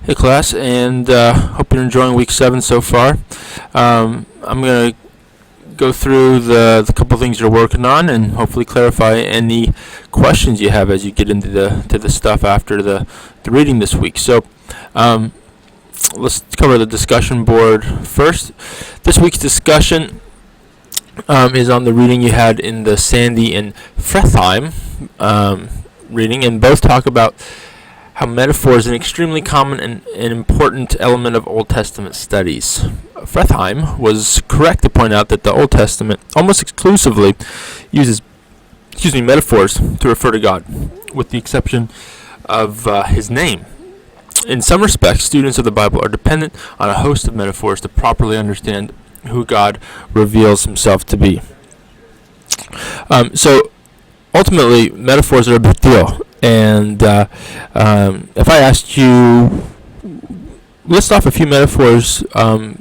Hey class, and hope you're enjoying week 7 so far. I'm going to go through the couple things you're working on and hopefully clarify any questions you have as you get into the stuff after the reading this week. So let's cover the discussion board first. This week's discussion is on the reading you had in the Sandy and Frethheim reading, and both talk about how metaphor is an extremely common and important element of Old Testament studies. Frethheim was correct to point out that the Old Testament almost exclusively uses metaphors to refer to God, with the exception of his name. In some respects, students of the Bible are dependent on a host of metaphors to properly understand who God reveals himself to be. So ultimately, metaphors are a big deal. And if I asked you, list off a few metaphors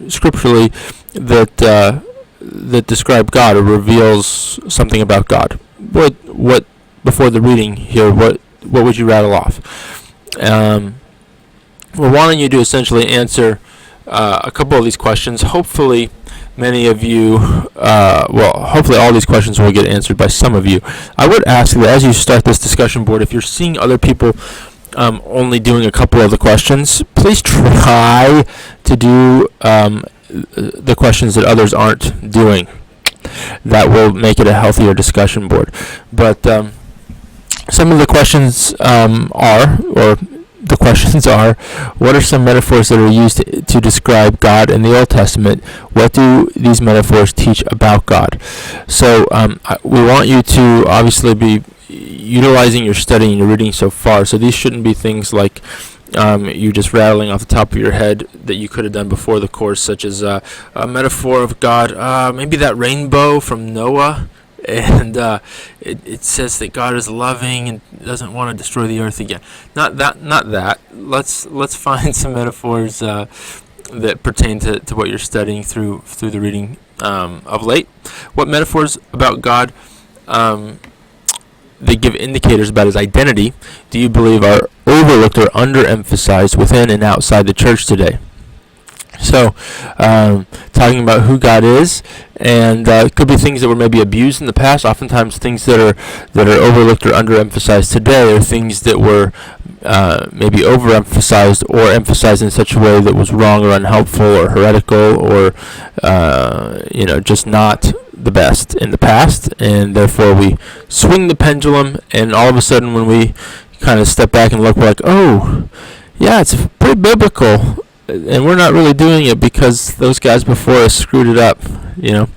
scripturally that describe God or reveals something about God, what before the reading here, what would you rattle off? We're wanting you to essentially answer a couple of these questions. Hopefully many of you, hopefully all these questions will get answered by some of you. I would ask that as you start this discussion board, if you're seeing other people only doing a couple of the questions, please try to do the questions that others aren't doing. That will make it a healthier discussion board. But some of the questions are, what are some metaphors that are used to describe God in the Old Testament? What do these metaphors teach about God? So we want you to obviously be utilizing your study and your reading so far. So these shouldn't be things like you just rattling off the top of your head that you could have done before the course, such as a metaphor of God, maybe that rainbow from Noah. And it says that God is loving and doesn't want to destroy the earth again. Not that. Let's find some metaphors that pertain to what you're studying through the reading of late. What metaphors about God that give indicators about his identity do you believe are overlooked or underemphasized within and outside the church today? So, talking about who God is, and it could be things that were maybe abused in the past. Oftentimes, things that are overlooked or underemphasized today are things that were maybe overemphasized or emphasized in such a way that was wrong or unhelpful or heretical or just not the best in the past, and therefore we swing the pendulum, and all of a sudden, when we kind of step back and look, we're like, oh, yeah, it's pretty biblical. And we're not really doing it because those guys before us screwed it up, It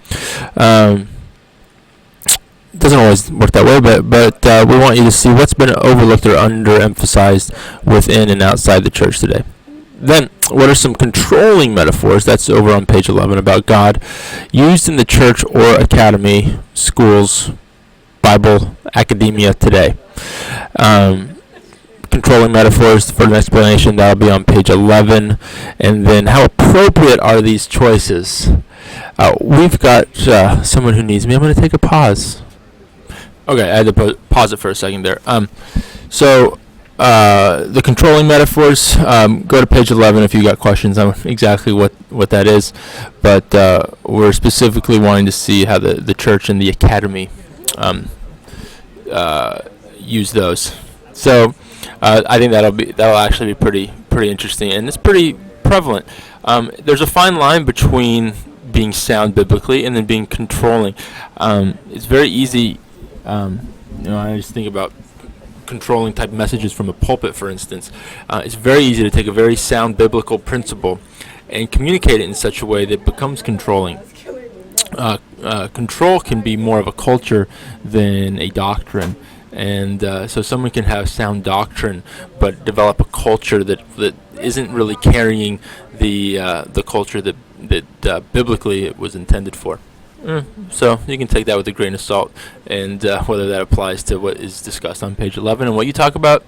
doesn't always work that way, but we want you to see what's been overlooked or underemphasized within and outside the church today. Then, what are some controlling metaphors, that's over on page 11, about God, used in the church or academy, schools, Bible, academia today? Controlling metaphors for an explanation, that'll be on page 11. And then, how appropriate are these choices? We've got someone who needs me. I'm going to take a pause. Okay, I had to pause it for a second there. So the controlling metaphors, go to page 11 if you got questions on exactly what that is. But we're specifically wanting to see how the church and the academy use those. So I think that'll actually be pretty interesting, and it's pretty prevalent. There's a fine line between being sound biblically and then being controlling. It's very easy. I just think about controlling type messages from a pulpit, for instance. It's very easy to take a very sound biblical principle and communicate it in such a way that it becomes controlling. Control can be more of a culture than a doctrine. And so someone can have sound doctrine, but develop a culture that isn't really carrying the culture that biblically it was intended for. So you can take that with a grain of salt, and whether that applies to what is discussed on page 11 and what you talk about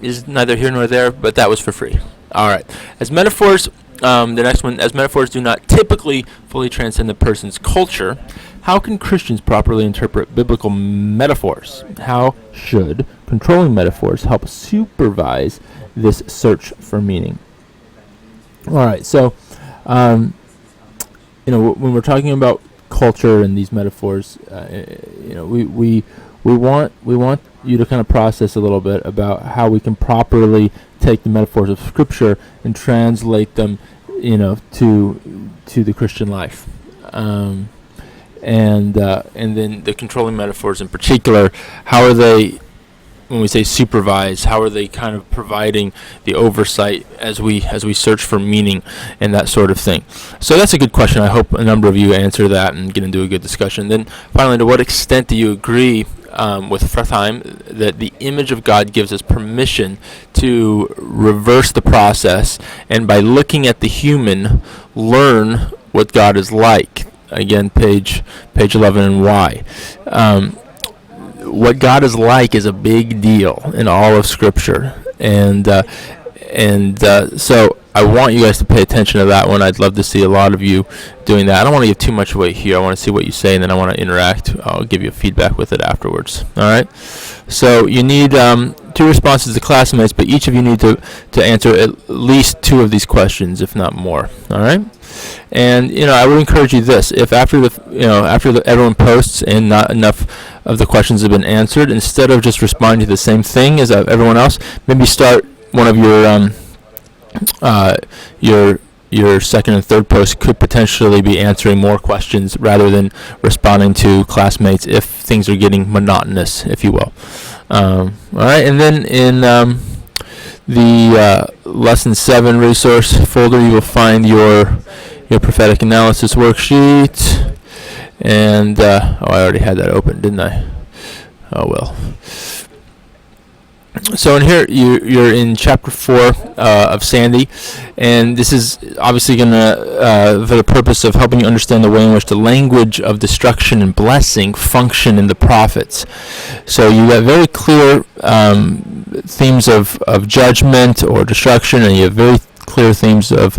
is neither here nor there, but that was for free. All right. As metaphors, the next one, as metaphors do not typically fully transcend the person's culture, How can Christians properly interpret biblical metaphors? How should controlling metaphors help supervise this search for meaning? All right, so when we're talking about culture and these metaphors, we want you to kind of process a little bit about how we can properly take the metaphors of Scripture and translate them, to the Christian life, and then the controlling metaphors in particular. How are they? When we say supervise, how are they kind of providing the oversight as we search for meaning and that sort of thing? So that's a good question. I hope a number of you answer that and get into a good discussion. Then finally, to what extent do you agree with Fretheim that the image of God gives us permission to reverse the process and by looking at the human, learn what God is like? Again, page 11 and why. What God is like is a big deal in all of Scripture, and so I want you guys to pay attention to that one. I'd love to see a lot of you doing that. I don't want to give too much away here. I want to see what you say, and then I want to interact. I'll give you feedback with it afterwards. All right? So you need 2 responses to classmates, but each of you need to answer at least 2 of these questions, if not more. All right? And I would encourage you this: if after everyone posts and not enough of the questions have been answered, instead of just responding to the same thing as everyone else, maybe start one of your second and third posts could potentially be answering more questions rather than responding to classmates if things are getting monotonous, if you will. All right, and then in the Lesson 7 resource folder, you will find your prophetic analysis worksheet. And, I already had that open, didn't I? Oh, well. So in here, you're in Chapter 4 of Sandy, and this is obviously going to, for the purpose of helping you understand the way in which the language of destruction and blessing function in the prophets. So you got very clear themes of judgment or destruction, and you have very clear themes of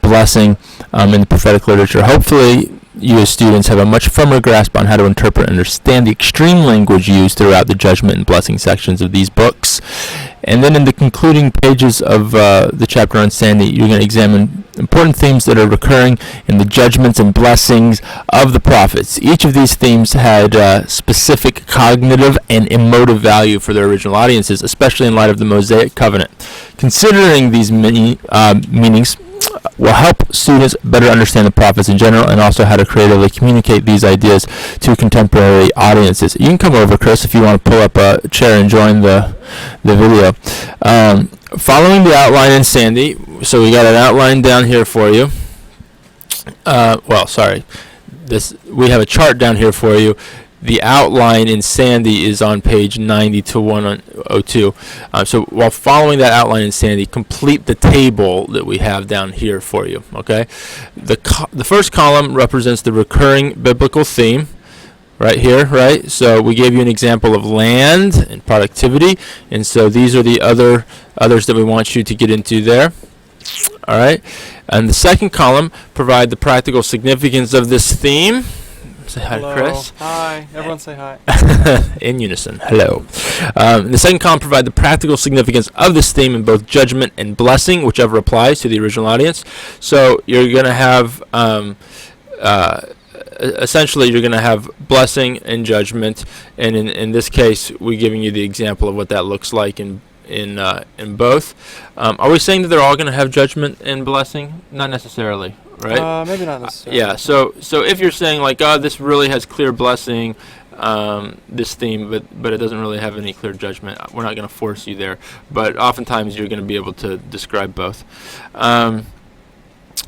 blessing in the prophetic literature. Hopefully, you as students have a much firmer grasp on how to interpret and understand the extreme language used throughout the judgment and blessing sections of these books. And then in the concluding pages of the chapter on Sandy, you're going to examine important themes that are recurring in the judgments and blessings of the prophets. Each of these themes had specific cognitive and emotive value for their original audiences, especially in light of the Mosaic covenant. Considering these meanings will help students better understand the prophets in general and also how to creatively communicate these ideas to contemporary audiences. You can come over, Chris, if you want to pull up a chair and join the video. Following the outline in Sandy, so we got an outline down here for you. We have a chart down here for you. The outline in Sandy is on page 90 to 102. So while following that outline in Sandy, complete the table that we have down here for you. Okay, the first column represents the recurring biblical theme, right here, right? So we gave you an example of land and productivity, and so these are the others that we want you to get into there. All right, and the second column provide the practical significance of this theme. Say hi to Chris. Hi. Everyone say hi. In unison. Hello. The second column provide the practical significance of this theme in both judgment and blessing, whichever applies to the original audience. So you're going to have, essentially, you're going to have blessing and judgment. And in this case, we're giving you the example of what that looks like in both. Are we saying that they're all going to have judgment and blessing? Not necessarily. Right? Maybe not necessarily. Yeah. So if you're saying like, God, this really has clear blessing, this theme, but it doesn't really have any clear judgment, we're not going to force you there. But oftentimes you're going to be able to describe both. And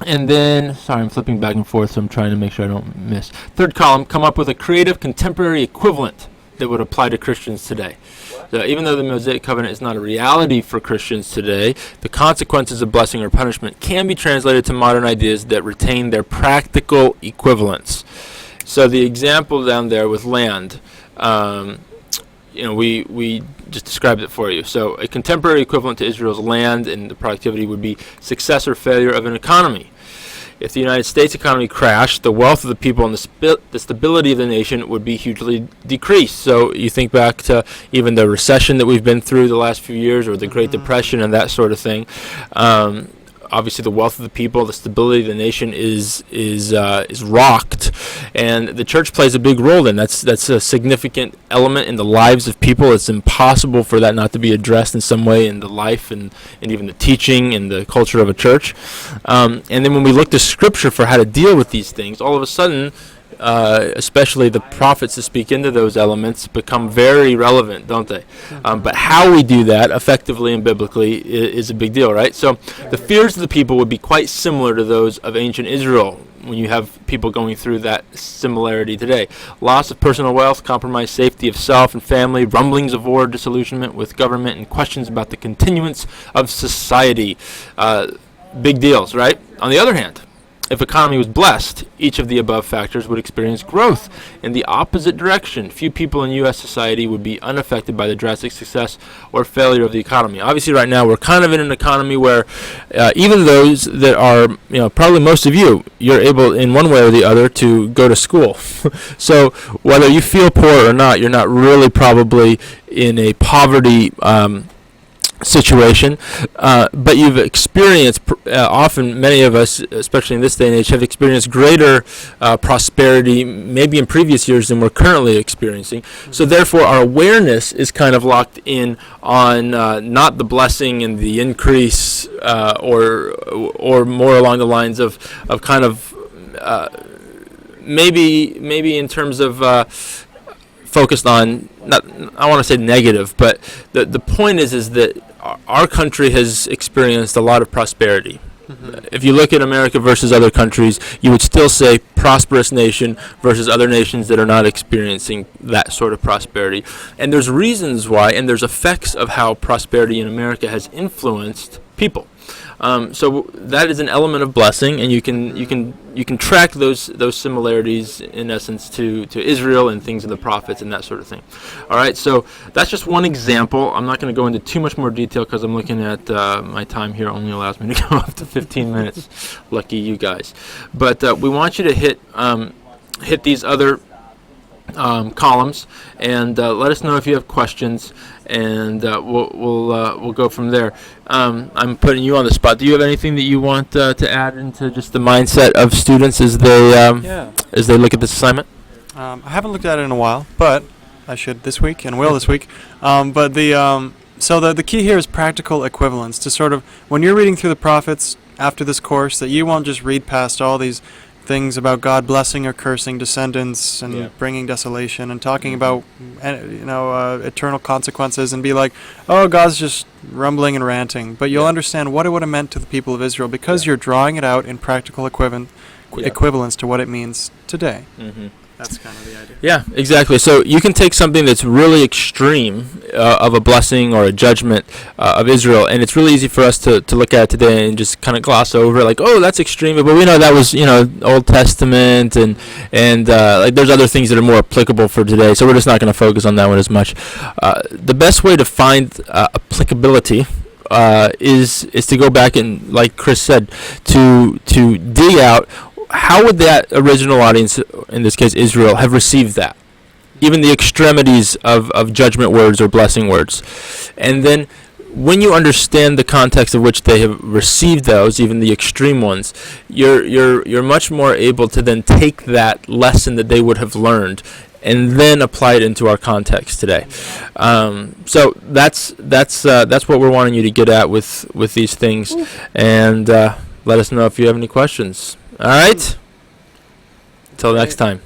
then, sorry, I'm flipping back and forth, so I'm trying to make sure I don't miss. Third column, come up with a creative contemporary equivalent that would apply to Christians today. So even though the Mosaic covenant is not a reality for Christians today, the consequences of blessing or punishment can be translated to modern ideas that retain their practical equivalents. So the example down there with land, we just described it for you. So a contemporary equivalent to Israel's land and the productivity would be success or failure of an economy. if the United States economy crashed, the wealth of the people and the stability of the nation would be hugely decreased. So you think back to even the recession that we've been through the last few years, or the Great Depression and that sort of thing. Obviously, the wealth of the people, the stability of the nation is rocked, and the church plays a big role in. That's a significant element in the lives of people. It's impossible for that not to be addressed in some way in the life and even the teaching and the culture of a church. And then when we look to Scripture for how to deal with these things, all of a sudden, especially the prophets that speak into those elements, become very relevant, don't they? But how we do that effectively and biblically is a big deal, right? So the fears of the people would be quite similar to those of ancient Israel when you have people going through that similarity today. Loss of personal wealth, compromised safety of self and family, rumblings of war, disillusionment with government, and questions about the continuance of society. Big deals, right? On the other hand, if economy was blessed, each of the above factors would experience growth in the opposite direction. Few people in U.S. society would be unaffected by the drastic success or failure of the economy. Obviously, right now, we're kind of in an economy where even those that are, probably most of you, you're able in one way or the other to go to school. So whether you feel poor or not, you're not really probably in a poverty situation, but you've experienced, often many of us, especially in this day and age, have experienced greater prosperity maybe in previous years than we're currently experiencing. So therefore our awareness is kind of locked in on not the blessing and the increase, or more along the lines of kind of maybe in terms of focused on, not, I want to say negative, but the point is that our country has experienced a lot of prosperity. If you look at America versus other countries, you would still say prosperous nation versus other nations that are not experiencing that sort of prosperity. And there's reasons why, and there's effects of how prosperity in America has influenced people. So that is an element of blessing, and you can track those similarities in essence to Israel and things in the prophets and that sort of thing. All right, so that's just one example. I'm not going to go into too much more detail because I'm looking at my time here only allows me to go up to 15 minutes. Lucky you guys. But we want you to hit these other columns and let us know if you have questions, and we'll go from there. I'm putting you on the spot. Do you have anything that you want to add into just the mindset of students as they look at this assignment? I haven't looked at it in a while, but I should this week and will this week. But the key here is practical equivalence, to sort of, when you're reading through the prophets after this course, that you won't just read past all these things about God blessing or cursing descendants and bringing desolation and talking about eternal consequences and be like, oh, God's just rumbling and ranting. But you'll understand what it would have meant to the people of Israel because you're drawing it out in practical equivalence to what it means today. That's kind of the idea. Yeah, exactly. So you can take something that's really extreme of a blessing or a judgment of Israel, and it's really easy for us to look at it today and just kind of gloss over it, like, oh, that's extreme. But we know that was, Old Testament, and like there's other things that are more applicable for today. So we're just not going to focus on that one as much. The best way to find applicability is to go back and, like Chris said, to dig out how would that original audience, in this case Israel, have received that? Even the extremities of judgment words or blessing words. And then when you understand the context of which they have received those, even the extreme ones, you're much more able to then take that lesson that they would have learned and then apply it into our context today. So that's what we're wanting you to get at with these things, and let us know if you have any questions. All right. Until next time.